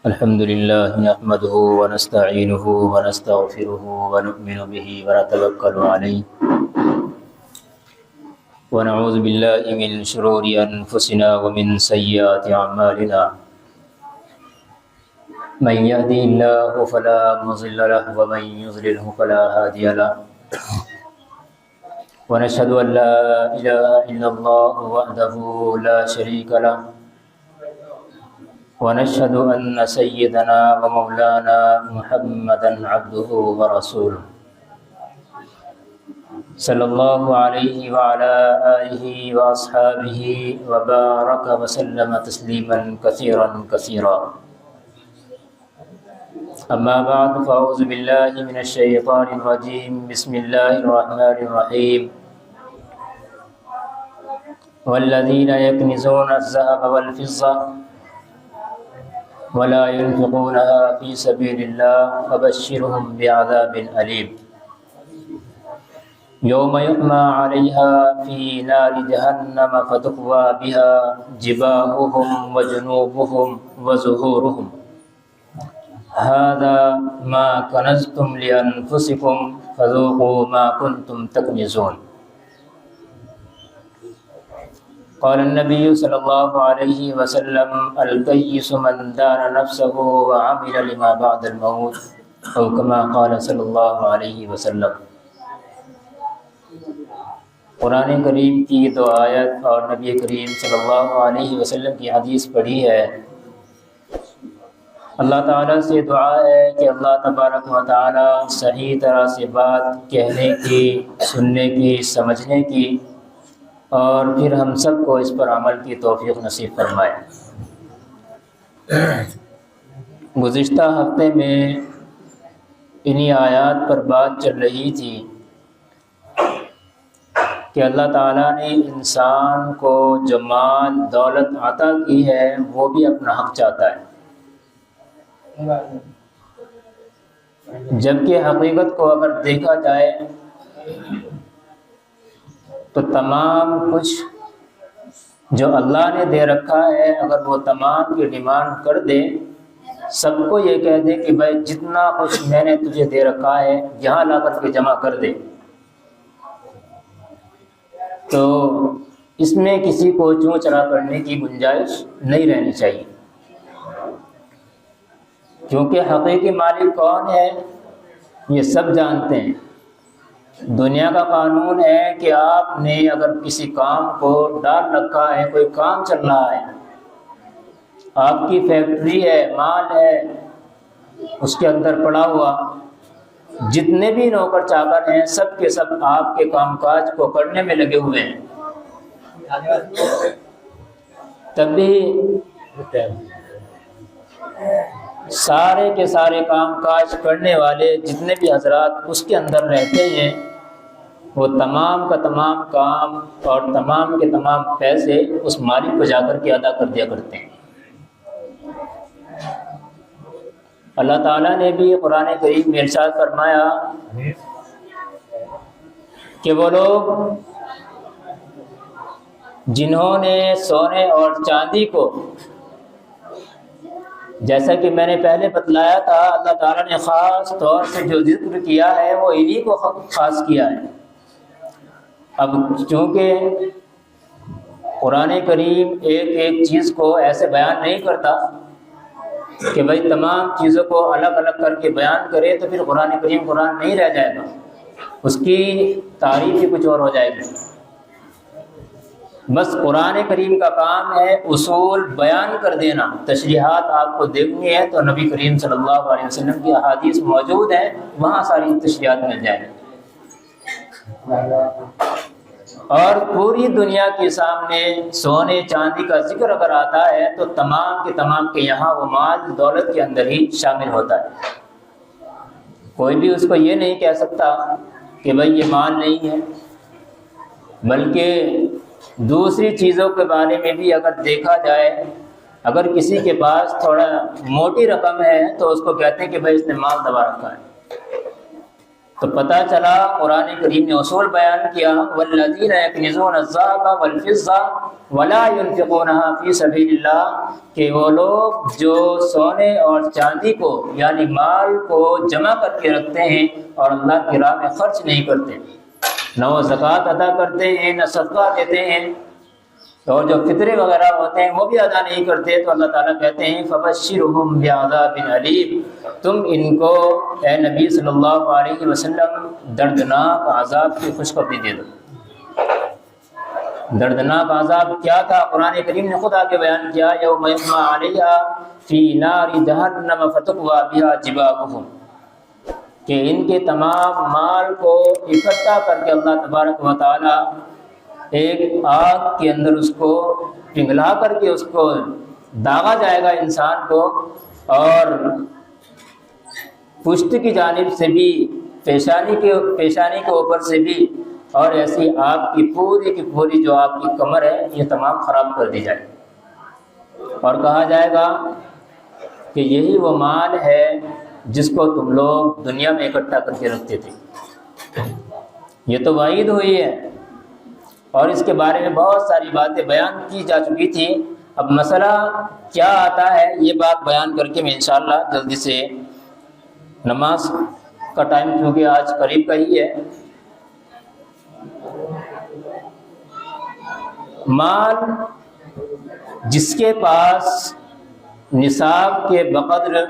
الحمد لله نحمده ونستعينه ونستغفره ونؤمن به ونتوكل عليه ونعوذ بالله من شرور أنفسنا ومن سيئات أعمالنا من يهدي الله فلا مضل له ومن يضلله فلا هادي له ونشهد أن لا إله إلا الله وحده لا شريك له ونشهد أن سيدنا ومولانا محمدا عبده ورسوله صلى الله عليه وعلى آله وأصحابه وبارك وسلم تسليما كثيرا كثيرا. أما بعد فأعوذ بالله من الشيطان الرجيم. بسم الله الرحمن الرحيم. والذين يكنزون الذهب والفضة ولا ينفقونها في سبيل الله فبشرهم بعذاب أليم يوم يحمى عليها في نار جهنم فتكوى بها جباههم وجنوبهم وظهورهم هذا ما كنزتم لأنفسكم فذوقوا ما كنتم تكنزون. قال النبي صلى الله عليه وسلم الكيس من دان نفسه وعمل لما بعد الموت أو كما قال صلی اللہ علیہ وسلم. قرآن کریم کی دو آیت اور نبی کریم صلی اللہ علیہ وسلم کی حدیث پڑھی ہے. اللہ تعالیٰ سے دعا ہے کہ اللہ تبارک و تعالیٰ صحیح طرح سے بات کہنے کی، سننے کی، سمجھنے کی اور پھر ہم سب کو اس پر عمل کی توفیق نصیب فرمائے. گزشتہ ہفتے میں انہی آیات پر بات چل رہی تھی کہ اللہ تعالیٰ نے انسان کو جو مال دولت عطا کی ہے وہ بھی اپنا حق چاہتا ہے، جبکہ حقیقت کو اگر دیکھا جائے تو تمام کچھ جو اللہ نے دے رکھا ہے اگر وہ تمام کی ڈیمانڈ کر دے، سب کو یہ کہہ دے کہ بھائی جتنا کچھ میں نے تجھے دے رکھا ہے یہاں لا کر کے جمع کر دے، تو اس میں کسی کو چوں چرا کرنے کی گنجائش نہیں رہنی چاہیے، کیونکہ حقیقی مالک کون ہے یہ سب جانتے ہیں. دنیا کا قانون ہے کہ آپ نے اگر کسی کام کو ڈال رکھا ہے، کوئی کام چل رہا ہے، آپ کی فیکٹری ہے، مال ہے اس کے اندر پڑا ہوا، جتنے بھی نوکر چاکر ہیں سب کے سب آپ کے کام کاج کو کرنے میں لگے ہوئے ہیں، تب بھی سارے کے سارے کام کاج کرنے والے جتنے بھی حضرات اس کے اندر رہتے ہیں وہ تمام کا تمام کام اور تمام کے تمام پیسے اس مالک کو جا کر کے ادا کر دیا کرتے ہیں. اللہ تعالیٰ نے بھی قرآن کریم میں ارشاد فرمایا کہ وہ لوگ جنہوں نے سونے اور چاندی کو، جیسا کہ میں نے پہلے بتلایا تھا، اللہ تعالیٰ نے خاص طور سے جو ذکر کیا ہے وہ انہی کو خاص کیا ہے. اب چونکہ قرآن کریم ایک ایک چیز کو ایسے بیان نہیں کرتا کہ بھائی تمام چیزوں کو الگ الگ کر کے بیان کرے تو پھر قرآن کریم قرآن نہیں رہ جائے گا، اس کی تعریف ہی کچھ اور ہو جائے گی. بس قرآن کریم کا کام ہے اصول بیان کر دینا. تشریحات آپ کو دیکھنی ہے تو نبی کریم صلی اللہ علیہ وسلم کی احادیث موجود ہیں، وہاں ساری تشریحات مل جائیں گی. اور پوری دنیا کے سامنے سونے چاندی کا ذکر اگر آتا ہے تو تمام کے یہاں وہ مال دولت کے اندر ہی شامل ہوتا ہے. کوئی بھی اس کو یہ نہیں کہہ سکتا کہ بھائی یہ مال نہیں ہے، بلکہ دوسری چیزوں کے بارے میں بھی اگر دیکھا جائے، اگر کسی کے پاس تھوڑا موٹی رقم ہے تو اس کو کہتے ہیں کہ بھائی اس نے مال دبا رکھا ہے. تو پتہ چلا قرآن کریم نے اصول بیان کیا، والذین یکنزون الذهب والفضة ولا ينفقونها فی سبیل اللہ، کہ وہ لوگ جو سونے اور چاندی کو یعنی مال کو جمع کر کے رکھتے ہیں اور اللہ کی راہ میں خرچ نہیں کرتے، نہ وہ زکوٰۃ ادا کرتے ہیں نہ صدقہ دیتے ہیں، اور جو فطرے وغیرہ ہوتے ہیں وہ بھی ادا نہیں کرتے، تو اللہ تعالیٰ کہتے ہیں فبشرہم بعذاب علیم، تم ان کو اے نبی صلی اللہ علیہ وسلم دردناک عذاب کی خوشخبری دے دو۔ دردناک عذاب کیا تھا؟ قرآن کریم نے خود آگے بیان کیا، یوم یحمى علیہا فی نار جہنم فتقوی بہا جباہہم، کہ ان کے تمام مال کو اکٹھا کر کے اللہ تبارک و تعالی ایک آگ کے اندر اس کو پگھلا کر کے اس کو داغا جائے گا انسان کو، اور پشت کی جانب سے بھی، پیشانی کے اوپر سے بھی، اور ایسی آگ کی پوری جو آپ کی کمر ہے یہ تمام خراب کر دی جائے گی، اور کہا جائے گا کہ یہی وہ مال ہے جس کو تم لوگ دنیا میں اکٹھا کر کے رکھتے تھے۔ یہ تو وعید ہوئی ہے، اور اس کے بارے میں بہت ساری باتیں بیان کی جا چکی تھی۔ اب مسئلہ کیا آتا ہے یہ بات بیان کر کے میں انشاءاللہ جلدی سے، نماز کا ٹائم کیونکہ آج قریب کا ہی ہے۔ مال جس کے پاس نصاب کے بقدر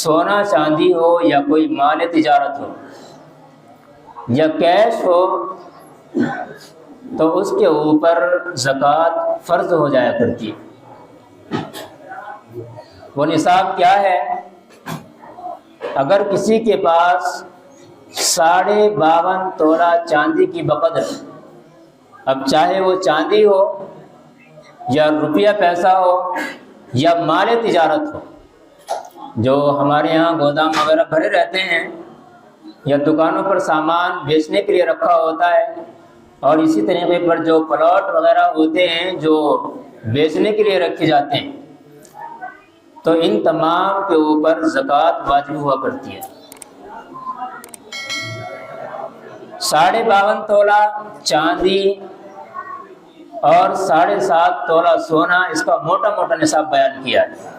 سونا چاندی ہو یا کوئی مال تجارت ہو یا کیش ہو، تو اس کے اوپر زکوٰۃ فرض ہو جایا کرتی ہے۔ وہ نصاب کیا ہے؟ اگر کسی کے پاس 52.5 تولہ چاندی کی بقدر، اب چاہے وہ چاندی ہو یا روپیہ پیسہ ہو یا مال تجارت ہو، جو ہمارے ہاں گودام وغیرہ بھرے رہتے ہیں یا دکانوں پر سامان بیچنے کے لیے رکھا ہوتا ہے، اور اسی طریقے پر جو پلاٹ وغیرہ ہوتے ہیں جو بیچنے کے لیے رکھے جاتے ہیں، تو ان تمام کے اوپر زکوٰۃ واجب ہوا کرتی ہے۔ 52.5 تولہ چاندی اور 7.5 تولہ سونا، اس کا موٹا موٹا نصاب بیان کیا ہے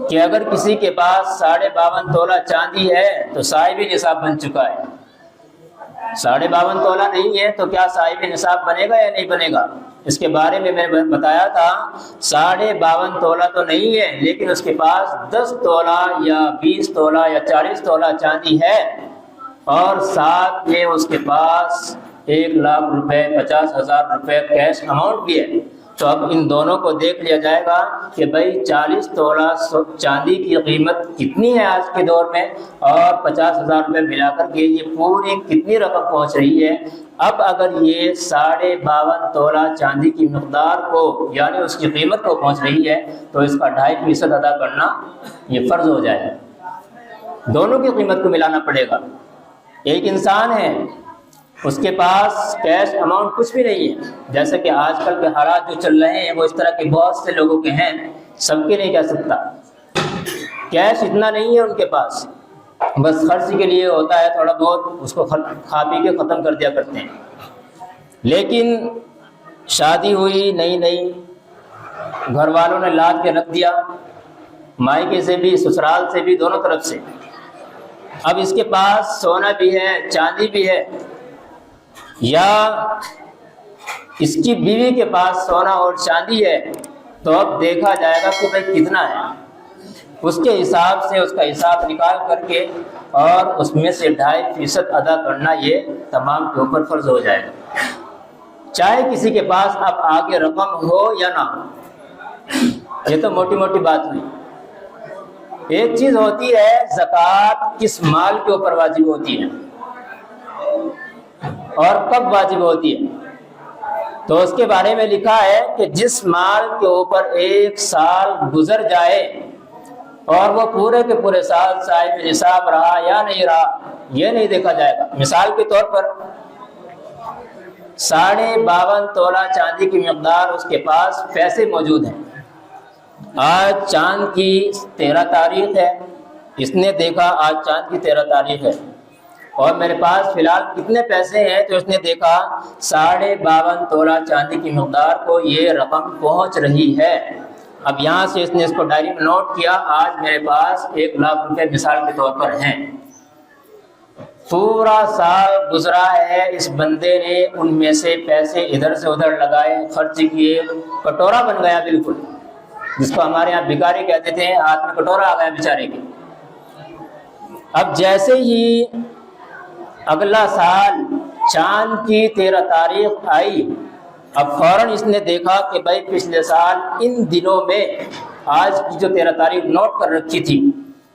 کہ اگر کسی کے پاس 52.5 تولہ چاندی ہے تو صاحب نصاب بن چکا ہے۔ 52.5 تولہ نہیں ہے تو کیا صاحب نصاب بنے گا یا نہیں بنے گا؟ اس کے بارے میں نے بتایا تھا 52.5 تولہ تو نہیں ہے، لیکن اس کے پاس 10 تولہ یا 20 تولہ یا 40 تولہ چاندی ہے، اور ساتھ میں اس کے پاس 1 لاکھ روپے 50,000 روپے کیش اماؤنٹ بھی ہے، تو اب ان دونوں کو دیکھ لیا جائے گا کہ بھائی 40 تولہ چاندی کی قیمت کتنی ہے آج کے دور میں، اور 50,000 روپے ملا کر کے یہ پوری کتنی رقم پہنچ رہی ہے۔ اب اگر یہ 52.5 تولہ چاندی کی مقدار کو یعنی اس کی قیمت کو پہنچ رہی ہے تو اس کا 2.5% ادا کرنا یہ فرض ہو جائے گا۔ دونوں کی قیمت کو ملانا پڑے گا۔ ایک انسان ہے، اس کے پاس کیش اماؤنٹ کچھ بھی نہیں ہے، جیسے کہ آج کل کے حالات جو چل رہے ہیں وہ اس طرح کے بہت سے لوگوں کے ہیں، سب کے نہیں کہہ سکتا، کیش اتنا نہیں ہے ان کے پاس، بس خرچ کے لیے ہوتا ہے تھوڑا بہت، اس کو کھا پی کے ختم کر دیا کرتے ہیں۔ لیکن شادی ہوئی نئی، گھر والوں نے لاد کے رکھ دیا، مائکے سے بھی سسرال سے بھی، دونوں طرف سے۔ اب اس کے پاس سونا بھی ہے، چاندی بھی ہے، یا اس کی بیوی کے پاس سونا اور چاندی ہے، تو اب دیکھا جائے گا کہ بھائی کتنا ہے، اس کے حساب سے اس کا حساب نکال کر کے اور اس میں سے 2.5% ادا کرنا یہ تمام کے اوپر فرض ہو جائے گا، چاہے کسی کے پاس اب آگے رقم ہو یا نہ ہو۔ یہ تو موٹی موٹی بات ہوئی۔ ایک چیز ہوتی ہے زکوٰۃ کس مال کے اوپر واجب ہوتی ہے اور کب واجب ہوتی ہے، تو اس کے بارے میں لکھا ہے کہ جس مال کے اوپر 1 سال گزر جائے اور وہ پورے کے پورے سال صاحب نصاب رہا یا نہیں رہا یہ نہیں دیکھا جائے گا۔ مثال کے طور پر 52.5 تولہ چاندی کی مقدار اس کے پاس پیسے موجود ہیں، آج چاند کی 13 تاریخ ہے، اس نے دیکھا آج چاند کی 13 تاریخ ہے، اور میرے پاس فی الحال کتنے پیسے ہیں؟ تو اس نے دیکھا 52.5 تولہ چاندی کی مقدار کو یہ رقم پہنچ رہی ہے۔ اب یہاں سے اس نے اس کو ڈائری میں نوٹ کیا، آج میرے پاس 1 لاکھ روپے مثال کے طور پر ہیں۔ پورا سال گزرا ہے، اس بندے نے ان میں سے پیسے ادھر سے ادھر لگائے، خرچ کیے، کٹورا بن گیا بالکل، جس کو ہمارے یہاں بھکاری کہتے تھے، ہاتھ میں کٹورا آ گیا بیچارے کے۔ اب جیسے ہی اگلا سال چاند کی 13 تاریخ آئی، اب فوراً اس نے دیکھا کہ بھائی پچھلے سال ان دنوں میں آج کی جو 13 تاریخ نوٹ کر رکھی تھی،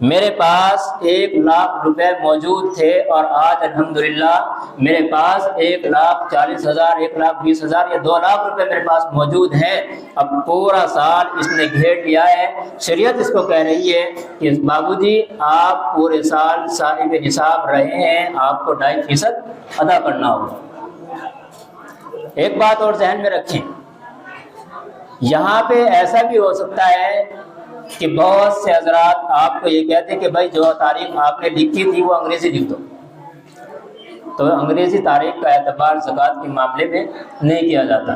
میرے پاس 1 لاکھ روپے موجود تھے، اور آج الحمدللہ میرے پاس 1,40,000 1,20,000 یا 2 لاکھ روپے میرے پاس موجود ہیں۔ اب پورا سال اس نے گھیر لیا ہے۔ شریعت اس کو کہہ رہی ہے کہ بابو جی آپ پورے سال صاحب نصاب رہے ہیں، آپ کو 2.5% ادا کرنا ہوگا۔ ایک بات اور ذہن میں رکھیں، یہاں پہ ایسا بھی ہو سکتا ہے کہ بہت سے حضرات آپ کو یہ کہتے ہیں کہ بھائی جو تاریخ آپ نے لکھی تھی وہ انگریزی لکھ دو، تو انگریزی تاریخ کا اعتبار زکوٰۃ کے معاملے میں نہیں کیا جاتا،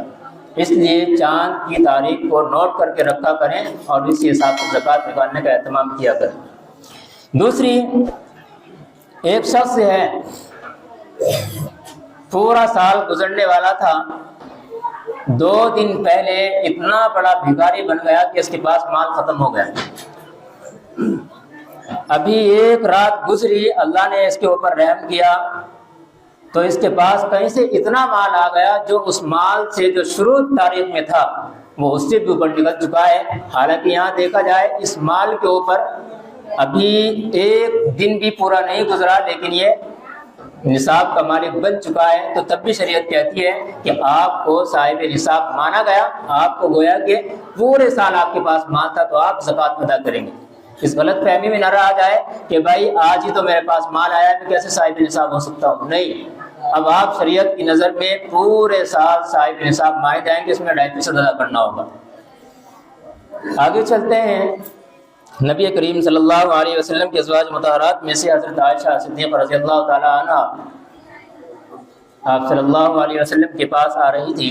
اس لیے چاند کی تاریخ کو نوٹ کر کے رکھا کریں اور اسی حساب سے زکوٰۃ نکالنے کا اہتمام کیا کریں۔ دوسری، ایک شخص ہے پورا سال گزرنے والا تھا، 2 دن پہلے اتنا بڑا بھکاری بن گیا کہ اس کے پاس مال ختم ہو گیا۔ ابھی ایک رات گزری، اللہ نے اس کے اوپر رحم کیا تو اس کے پاس کہیں سے اتنا مال آ گیا جو اس مال سے جو شروع تاریخ میں تھا وہ اس سے بھی اوپر نکل چکا ہے۔ حالانکہ یہاں دیکھا جائے اس مال کے اوپر ابھی 1 دن بھی پورا نہیں گزرا، لیکن یہ نصاب کا مالک بن چکا ہے، تو تب بھی شریعت کہتی ہے کہ آپ کو صاحب نصاب مانا گیا، آپ کو گویا کہ پورے سال آپ کے پاس مال تھا تو آپ زکوٰۃ ادا کریں گے۔ اس غلط فہمی میں نہ رہا جائے کہ بھائی آج ہی تو میرے پاس مال آیا ہے، میں کیسے صاحب نصاب ہو سکتا ہوں؟ نہیں، اب آپ شریعت کی نظر میں پورے سال صاحب نصاب مانے جائیں گے، اس میں 2.5% ادا کرنا ہوگا۔ آگے چلتے ہیں، نبی کریم صلی اللہ علیہ وسلم کے ازواج مطہرات میں سے حضرت عائشہ صدیقہ رضی اللہ تعالی عنہ آپ صلی اللہ علیہ وسلم کے پاس آ رہی تھی۔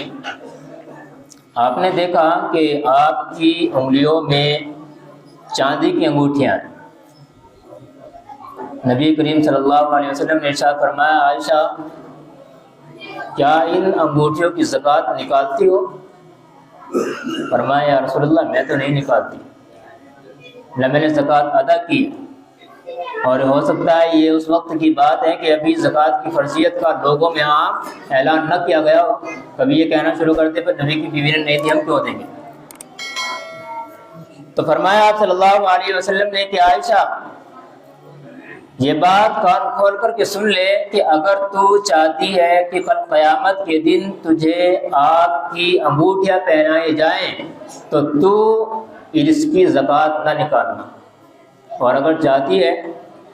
آپ نے دیکھا کہ آپ کی انگلیوں میں چاندی کی انگوٹھیاں ہیں۔ نبی کریم صلی اللہ علیہ وسلم نے ارشاد فرمایا، عائشہ کیا ان انگوٹھیوں کی زکوٰۃ نکالتی ہو؟ فرمایا یا رسول اللہ میں تو نہیں نکالتی، نہ میں نے زکوٰۃ ادا کی، اور ہو سکتا ہے یہ اس وقت کی بات ہے کہ ابھی زکوٰۃ کی فرضیت کا لوگوں میں عام اعلان نہ کیا گیا ہو، کبھی یہ کہنا شروع کرتے پر نبی کی بیوی نے نہیں دی، ہم کیوں دیں گے؟ تو فرمایا آپ صلی اللہ علیہ وسلم نے کہ عائشہ یہ بات کان کھول کر کے سن لے کہ اگر تو چاہتی ہے کہ کل قیامت کے دن تجھے آگ کی انگوٹھیاں پہنائی جائیں تو اس کی زکوٰۃ نہ نکالنا، اور اگر چاہتی ہے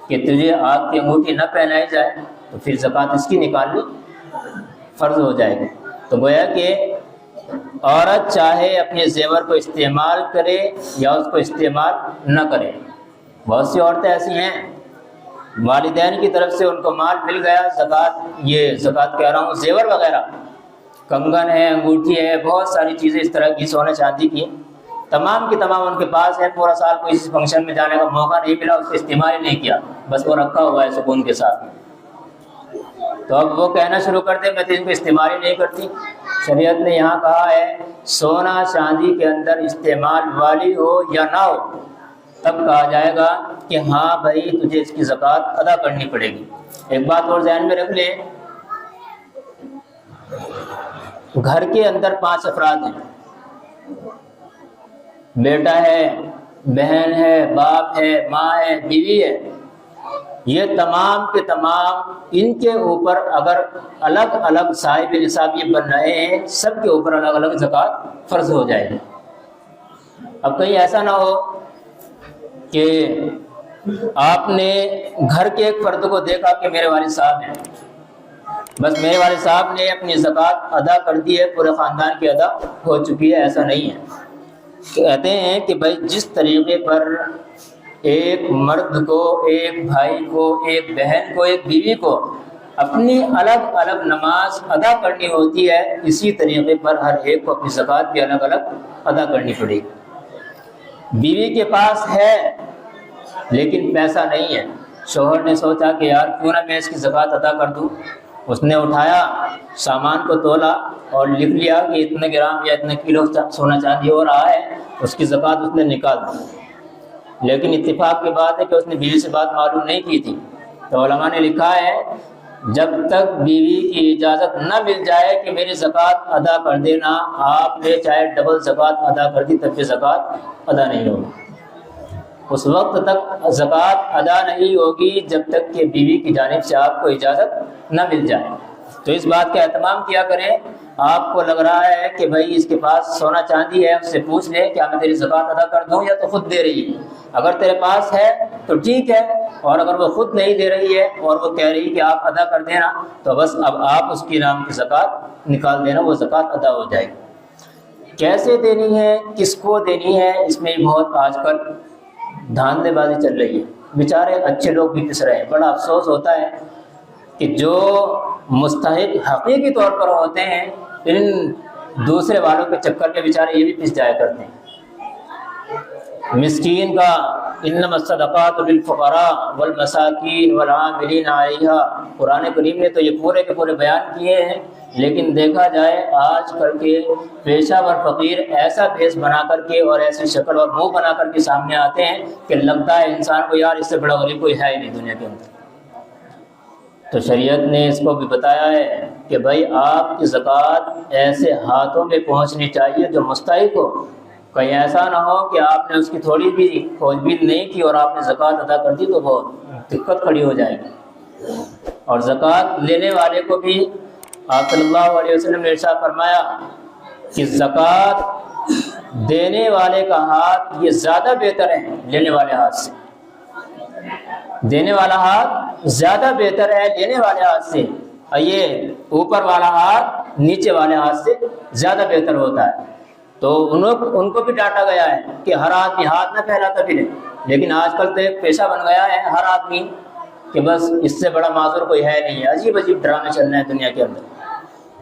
کہ تجھے آگ کی انگوٹھی نہ پہنائی جائے تو پھر زکوٰۃ اس کی نکالنی فرض ہو جائے گی۔ تو گویا کہ عورت چاہے اپنے زیور کو استعمال کرے یا اس کو استعمال نہ کرے، بہت سی عورتیں ایسی ہیں والدین کی طرف سے ان کو مال مل گیا، زکوٰۃ کہہ رہا ہوں زیور وغیرہ، کنگن ہے، انگوٹھی ہے، بہت ساری چیزیں اس طرح کی سونے چاندی کی تمام کی تمام ان کے پاس ہے، پورا سال کوئی اس فنکشن میں جانے کا موقع نہیں ملا، اس کو استعمال ہی نہیں کیا، بس وہ رکھا ہوا ہے سکون کے ساتھ۔ تو اب وہ کہنا شروع کرتے میں تو ان کو استعمال ہی نہیں کرتی۔ شریعت نے یہاں کہا ہے سونا چاندی کے اندر استعمال والی ہو یا نہ ہو، تب کہا جائے گا کہ ہاں بھائی تجھے اس کی زکوٰۃ ادا کرنی پڑے گی۔ ایک بات اور ذہن میں رکھ لیں، گھر کے اندر 5 افراد ہیں، بیٹا ہے، بہن ہے، باپ ہے، ماں ہے، بیوی ہے، یہ تمام کے تمام ان کے اوپر اگر الگ الگ صاحب نصاب یہ بن رہے ہیں، سب کے اوپر الگ الگ زکوٰۃ فرض ہو جائے گی۔ اب کہیں ایسا نہ ہو کہ آپ نے گھر کے ایک فرد کو دیکھا کہ میرے والد صاحب ہیں، بس میرے والد صاحب نے اپنی زکوٰۃ ادا کر دی ہے، پورے خاندان کی ادا ہو چکی ہے، ایسا نہیں ہے۔ کہتے ہیں کہ بھائی جس طریقے پر ایک مرد کو، ایک بھائی کو، ایک بہن کو، ایک بیوی کو اپنی الگ الگ نماز ادا کرنی ہوتی ہے، اسی طریقے پر ہر ایک کو اپنی زکوٰۃ بھی الگ الگ ادا کرنی پڑے گی۔ بیوی کے پاس ہے لیکن پیسہ نہیں ہے، شوہر نے سوچا کہ یار کیوں نہ میں اس کی زکوٰۃ ادا کر دوں، اس نے اٹھایا سامان کو تولا اور لکھ لیا کہ اتنے گرام یا اتنے کلو سونا چاندی ہو رہا ہے، اس کی زکوٰۃ اس نے نکال دی۔ لیکن اتفاق کی بات ہے کہ اس نے بیوی سے بات معلوم نہیں کی تھی، تو علماء نے لکھا ہے جب تک بیوی کی اجازت نہ مل جائے کہ میری زکوٰۃ ادا کر دینا، آپ نے چاہے ڈبل زکوٰۃ ادا کر دی تب بھی زکوٰۃ ادا نہیں ہوگی۔ اس وقت تک زکوٰۃ ادا نہیں ہوگی جب تک کہ بیوی کی جانب سے آپ کو اجازت نہ مل جائے۔ تو اس بات کا اہتمام کیا کریں، آپ کو لگ رہا ہے کہ بھائی اس کے پاس سونا چاندی ہے، اس سے پوچھ لے کیا میں تیری زکوٰۃ ادا کر دوں یا تو خود دے رہی ہے۔ اگر تیرے پاس ہے تو ٹھیک ہے، اور اگر وہ خود نہیں دے رہی ہے اور وہ کہہ رہی کہ آپ ادا کر دینا، تو بس اب آپ اس کی نام کی زکوٰۃ نکال دینا، وہ زکوٰۃ ادا ہو جائے گی۔ کیسے دینی ہے، کس کو دینی ہے، اس میں بہت آج کل دھاندلے بازی چل رہی ہے، بیچارے اچھے لوگ بھی پس رہے ہیں۔ بڑا افسوس ہوتا ہے کہ جو مستحق حقیقی طور پر ہوتے ہیں، ان دوسرے والوں کے چکر میں بیچارے یہ بھی پس جایا کرتے ہیں۔ مسکین کا انما الصدقات للفقراء والمساکین والعاملین علیہا، قرآن کریم نے تو یہ پورے کے پورے بیان کیے ہیں، لیکن دیکھا جائے آج کل کے پیشہ ور فقیر ایسا فیس بنا کر کے اور ایسی شکل اور منہ بنا کر کے سامنے آتے ہیں کہ لگتا ہے انسان کو یار اس سے بڑا غریب کوئی ہے ہی نہیں دنیا کے اندر۔ تو شریعت نے اس کو بھی بتایا ہے کہ بھائی آپ کی زکوٰۃ ایسے ہاتھوں میں پہنچنی چاہیے جو مستحق ہو، کہیں ایسا نہ ہو کہ آپ نے اس کی تھوڑی بھی کھوج بین نہیں کی اور آپ نے زکوٰۃ ادا کر دی تو بہت دقت کھڑی ہو جائے گی۔ اور زکوٰۃ لینے والے کو بھی آپ صلی اللہ علیہ وسلم نے ارشاد فرمایا کہ زکوٰۃ دینے والے کا ہاتھ یہ زیادہ بہتر ہے لینے والے ہاتھ سے، دینے والا ہاتھ زیادہ بہتر ہے لینے والے ہاتھ سے، اور یہ اوپر والا ہاتھ نیچے والے ہاتھ سے زیادہ بہتر ہوتا ہے۔ تو ان کو بھی ڈانٹا گیا ہے کہ ہر آدمی ہاتھ نہ پھیلاتا پھرے، لیکن آج کل تو ایک پیشہ بن گیا ہے ہر آدمی کہ بس اس سے بڑا معذور کوئی ہے نہیں ہے، عجیب عجیب ڈرامے چل رہے ہیں دنیا کے اندر۔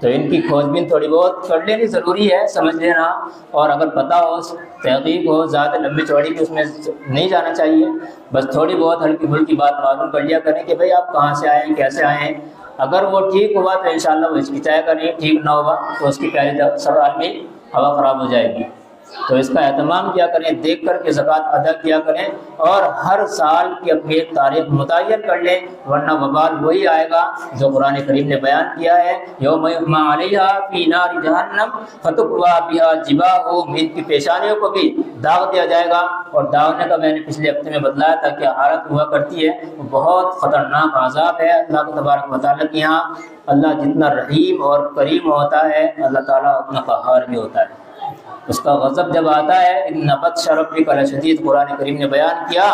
تو ان کی کھوج بین تھوڑی بہت کر لینی ضروری ہے، سمجھ لینا، اور اگر پتہ ہو تحقیق ہو، زیادہ لمبی چوڑی کی اس میں نہیں جانا چاہیے، بس تھوڑی بہت ہلکی پھلکی بات معلوم کر لیا کریں کہ بھئی آپ کہاں سے آئے ہیں، کیسے آئے ہیں۔ اگر وہ ٹھیک ہوا تو انشاءاللہ وہ ہچکچائے گا نہیں، ٹھیک نہ ہوا تو اس کی پہلی سوال میں ہوا خراب ہو جائے گی۔ تو اس کا اہتمام کیا کریں، دیکھ کر کے زکوٰۃ ادا کیا کریں، اور ہر سال کی اپنی ایک تاریخ متعین کر لیں، ورنہ وبال وہی آئے گا جو قرآن کریم نے بیان کیا ہے، یوم یحمى علیہا فی نار جہنم فتکوی بہا جباہہم، ان کی پیشانیوں کو بھی داغ دیا جائے گا، اور داغنے کا میں نے پچھلے ہفتے میں بتلایا تھا کہ حالت ہوا کرتی ہے، وہ بہت خطرناک عذاب ہے۔ اللہ تبارک و تعالیٰ کے یہاں اللہ جتنا رحیم اور کریم ہوتا ہے، اللہ تعالیٰ اتنا قہار بھی ہوتا ہے۔ اس کا غضب جب آتا ہے، ان بطش ربک لشدید، قرآن کریم نے بیان کیا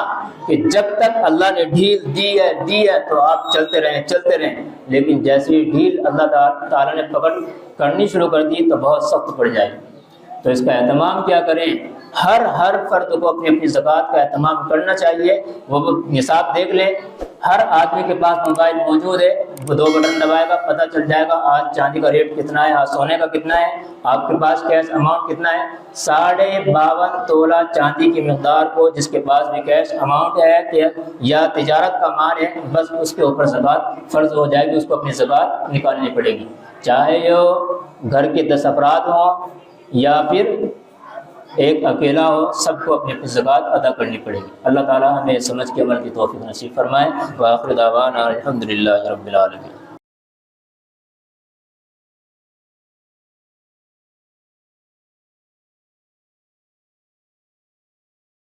کہ جب تک اللہ نے ڈھیل دی ہے تو آپ چلتے رہیں، لیکن جیسے ہی ڈھیل اللہ تعالیٰ نے پکڑ کرنی شروع کر دی تو بہت سخت پڑ جائے۔ تو اس کا اہتمام کیا کریں، ہر فرد کو اپنی اپنی زکوٰۃ کا اہتمام کرنا چاہیے۔ وہ نصاب دیکھ لے، ہر آدمی کے پاس موبائل موجود ہے، وہ 2 بٹن دبائے گا، پتہ چل جائے گا آج چاندی کا ریٹ کتنا ہے، آج سونے کا کتنا ہے، آپ کے پاس کیش اماؤنٹ کتنا ہے۔ 52.5 تولہ چاندی کی مقدار کو جس کے پاس بھی کیش اماؤنٹ ہے کہ یا تجارت کا مال ہے، بس اس کے اوپر زکوٰۃ فرض ہو جائے گی، اس کو اپنی زکوٰۃ نکالنی پڑے گی، چاہے وہ گھر کے 10 افراد ہوں یا پھر ایک اکیلا ہو، سب کو اپنی اپنی زکوٰۃ ادا کرنی پڑے گی۔ اللہ تعالیٰ ہمیں سمجھ کے عمل کی توفیق نصیب فرمائے۔ وآخر دعوانا الحمدللہ رب العالمین۔